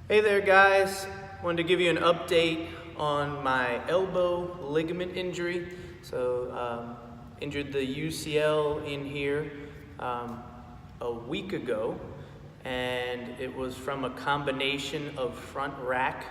Hey there guys, wanted to give you an update on my elbow ligament injury. Injured the UCL in here a week ago, and it was from a combination of front rack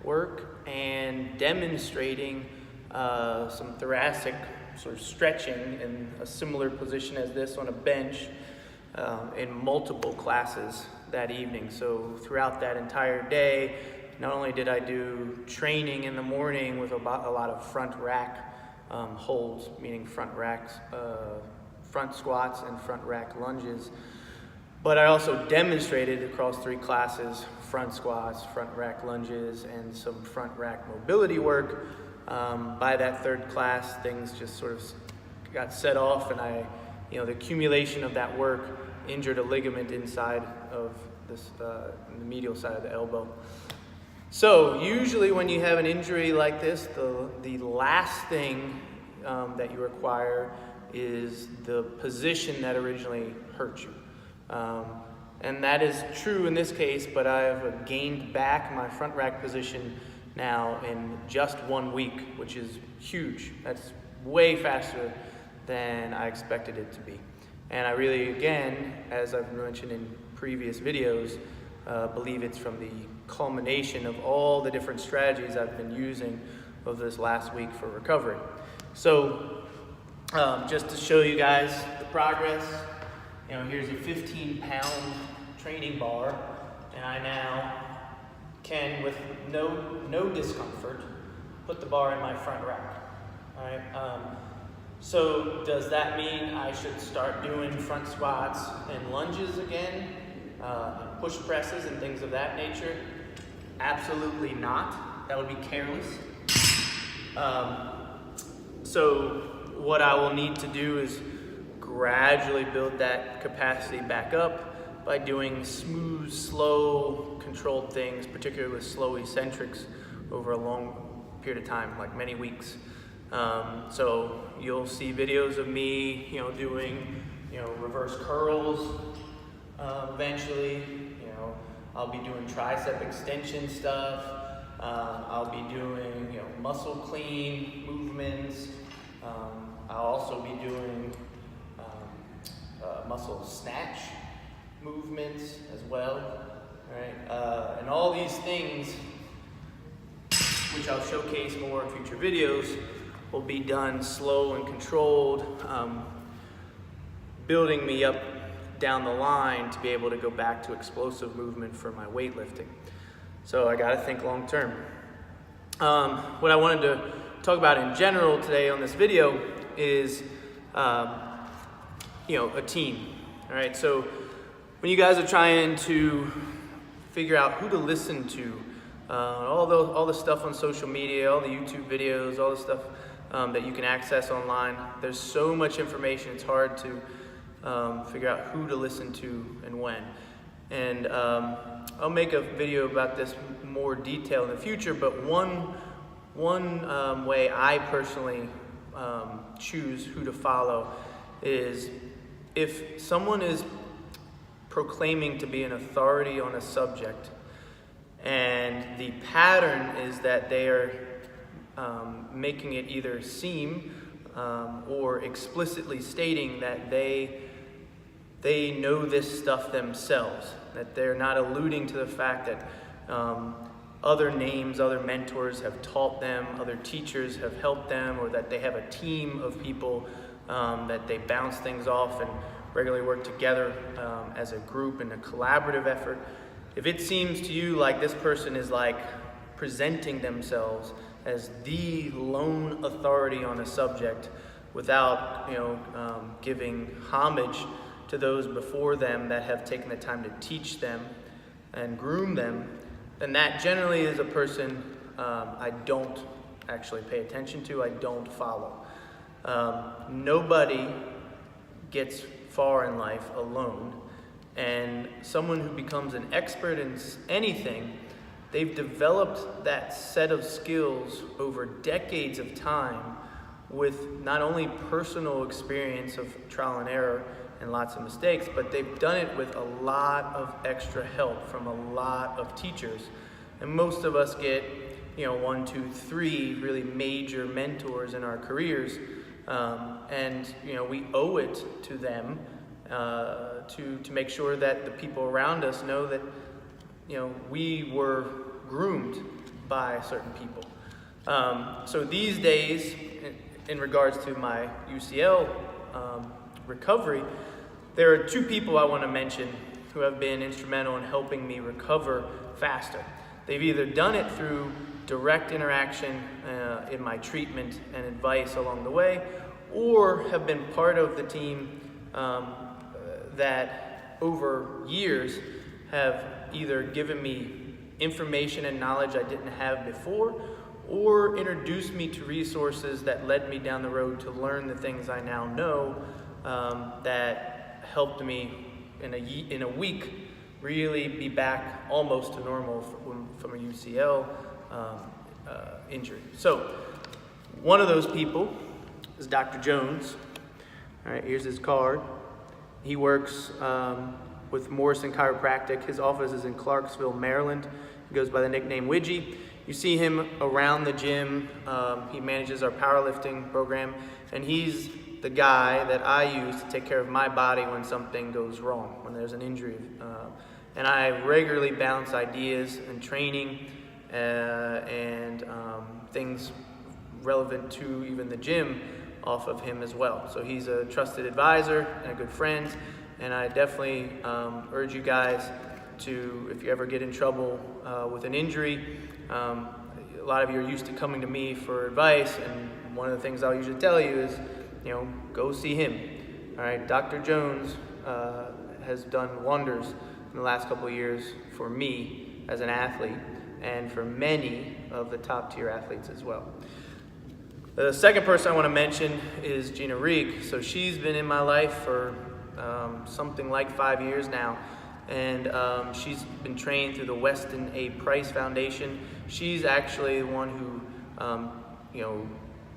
work and demonstrating some thoracic sort of stretching in a similar position as this on a bench in multiple classes that evening. So throughout that entire day, not only did I do training in the morning with a lot of front rack holds, meaning front squats and front rack lunges, but I also demonstrated across 3 classes front squats, front rack lunges, and some front rack mobility work. By that 3rd class, things just sort of got set off, and the accumulation of that work injured a ligament inside of this, the medial side of the elbow. So usually when you have an injury like this, the last thing that you require is the position that originally hurt you. And that is true in this case, but I have gained back my front rack position now in just 1 week, which is huge. That's way faster than I expected it to be. And I really, again, as I've mentioned in previous videos, believe it's from the culmination of all the different strategies I've been using over this last week for recovery. So just to show you guys the progress, here's a 15-pound training bar, and I now can, with no discomfort, put the bar in my front rack. All right. So does that mean I should start doing front squats and lunges again, and push presses and things of that nature? Absolutely not. That would be careless. So what I will need to do is gradually build that capacity back up by doing smooth, slow, controlled things, particularly with slow eccentrics over a long period of time, like many weeks. So you'll see videos of me, doing, reverse curls. Eventually, I'll be doing tricep extension stuff. I'll be doing, muscle clean movements. I'll also be doing muscle snatch movements as well. All right, and all these things, which I'll showcase more in future videos, will be done slow and controlled, building me up down the line to be able to go back to explosive movement for my weightlifting. So I gotta think long term. What I wanted to talk about in general today on this video is, a team. All right, so when you guys are trying to figure out who to listen to, all the stuff on social media, all the YouTube videos, all the stuff that you can access online, there's so much information, it's hard to figure out who to listen to and when. And I'll make a video about this more detail in the future, but one way I personally choose who to follow is if someone is proclaiming to be an authority on a subject, and the pattern is that they are making it either seem or explicitly stating that they know this stuff themselves, that they're not alluding to the fact that other names, other mentors have taught them, other teachers have helped them, or that they have a team of people that they bounce things off and regularly work together as a group in a collaborative effort. If it seems to you like this person is like presenting themselves as the lone authority on a subject without giving homage to those before them that have taken the time to teach them and groom them, then that generally is a person I don't actually pay attention to, I don't follow. Nobody gets far in life alone, and someone who becomes an expert in anything, they've developed that set of skills over decades of time with not only personal experience of trial and error and lots of mistakes, but they've done it with a lot of extra help from a lot of teachers. And most of us get, 1, 2, 3 really major mentors in our careers, and we owe it to them to make sure that the people around us know that we were groomed by certain people. So these days, in regards to my UCL recovery, there are 2 people I want to mention who have been instrumental in helping me recover faster. They've either done it through direct interaction in my treatment and advice along the way, or have been part of the team that over years have either given me information and knowledge I didn't have before, or introduced me to resources that led me down the road to learn the things I now know, that helped me in a week really be back almost to normal from a UCL injury. So one of those people is Dr. Jones. All right, here's his card. He works with Morrison Chiropractic. His office is in Clarksville, Maryland. He goes by the nickname Widgie. You see him around the gym. He manages our powerlifting program, and he's the guy that I use to take care of my body when something goes wrong, when there's an injury. And I regularly bounce ideas and training and things relevant to even the gym off of him as well. So he's a trusted advisor and a good friend, and I definitely urge you guys to, if you ever get in trouble with an injury, a lot of you are used to coming to me for advice, and one of the things I'll usually tell you is, go see him. All right, Dr. Jones has done wonders in the last couple of years for me as an athlete, and for many of the top tier athletes as well. The second person I want to mention is Gina Rieg. So she's been in my life for something like 5 years now, and she's been trained through the Weston A. Price Foundation. She's actually the one who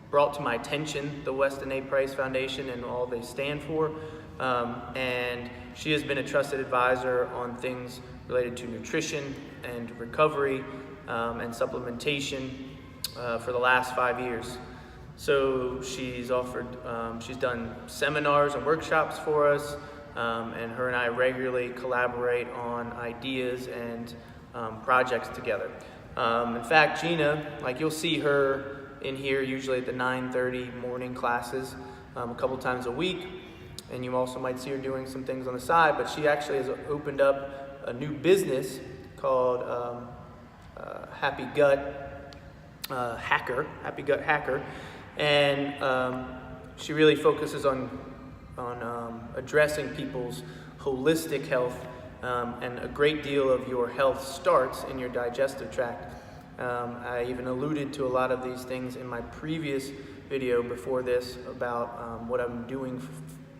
brought to my attention the Weston A. Price Foundation and all they stand for, and she has been a trusted advisor on things related to nutrition and recovery and supplementation for the last 5 years. So she's done seminars and workshops for us, and her and I regularly collaborate on ideas and projects together. In fact, Gina, you'll see her in here usually at the 9:30 morning classes a couple times a week, and you also might see her doing some things on the side, but she actually has opened up a new business called Happy Gut Hacker, and she really focuses on addressing people's holistic health, and a great deal of your health starts in your digestive tract. I even alluded to a lot of these things in my previous video before this about what I'm doing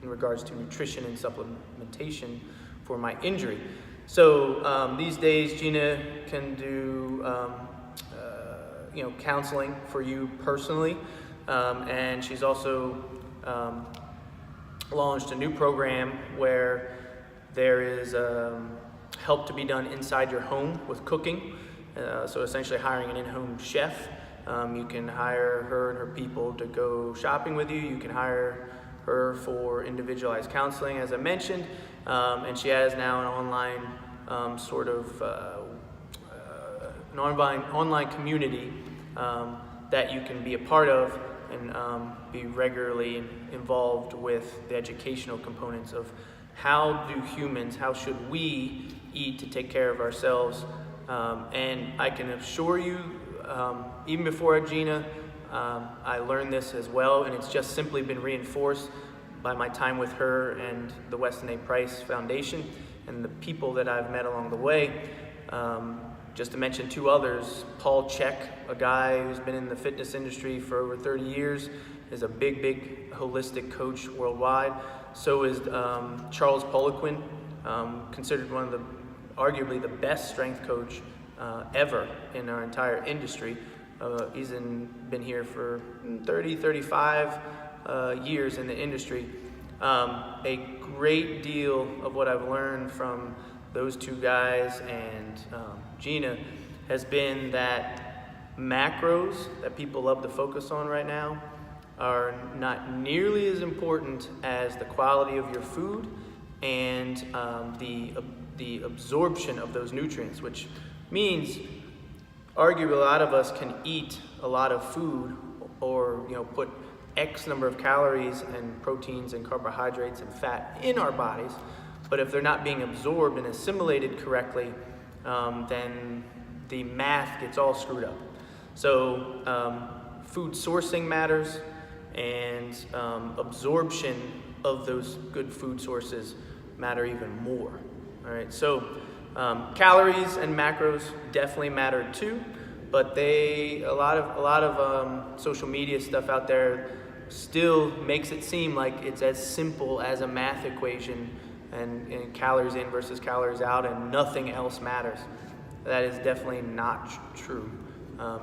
in regards to nutrition and supplementation for my injury. So these days, Gina can do counseling for you personally, and she's also launched a new program where there is help to be done inside your home with cooking. So essentially hiring an in-home chef. You can hire her and her people to go shopping with you. You can hire her for individualized counseling, as I mentioned, and she has now an online online community that you can be a part of and be regularly involved with the educational components of how should we eat to take care of ourselves. And I can assure you, even before Gina, I learned this as well, and it's just simply been reinforced by my time with her and the Weston A. Price Foundation and the people that I've met along the way. Just to mention 2 others, Paul Check, a guy who's been in the fitness industry for over 30 years, is a big holistic coach worldwide. So is Charles Poliquin, considered arguably the best strength coach ever in our entire industry. He's been here for 35 years in the industry. A great deal of what I've learned from those two guys and Gina has been that macros that people love to focus on right now are not nearly as important as the quality of your food and the absorption of those nutrients, which means arguably a lot of us can eat a lot of food or put X number of calories and proteins and carbohydrates and fat in our bodies, but if they're not being absorbed and assimilated correctly, then the math gets all screwed up. So food sourcing matters, and absorption of those good food sources matter even more. All right, so calories and macros definitely matter too, but a lot of social media stuff out there still makes it seem like it's as simple as a math equation and calories in versus calories out and nothing else matters. That is definitely not true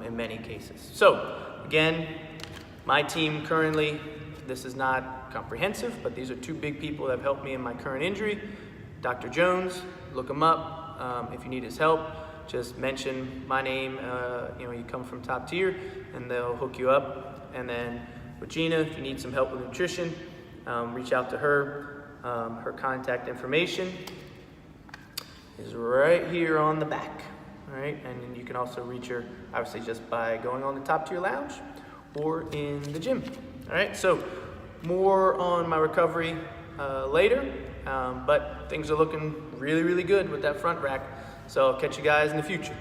in many cases. So again, my team currently, this is not comprehensive, but these are two big people that have helped me in my current injury. Dr. Jones, look him up. If you need his help, just mention my name. You come from Top Tier, and they'll hook you up. And then with Gina, if you need some help with nutrition, reach out to her. Her contact information is right here on the back. All right, and you can also reach her obviously just by going on the Top Tier Lounge or in the gym. All right, so more on my recovery later, but things are looking really, really good with that front rack. So I'll catch you guys in the future.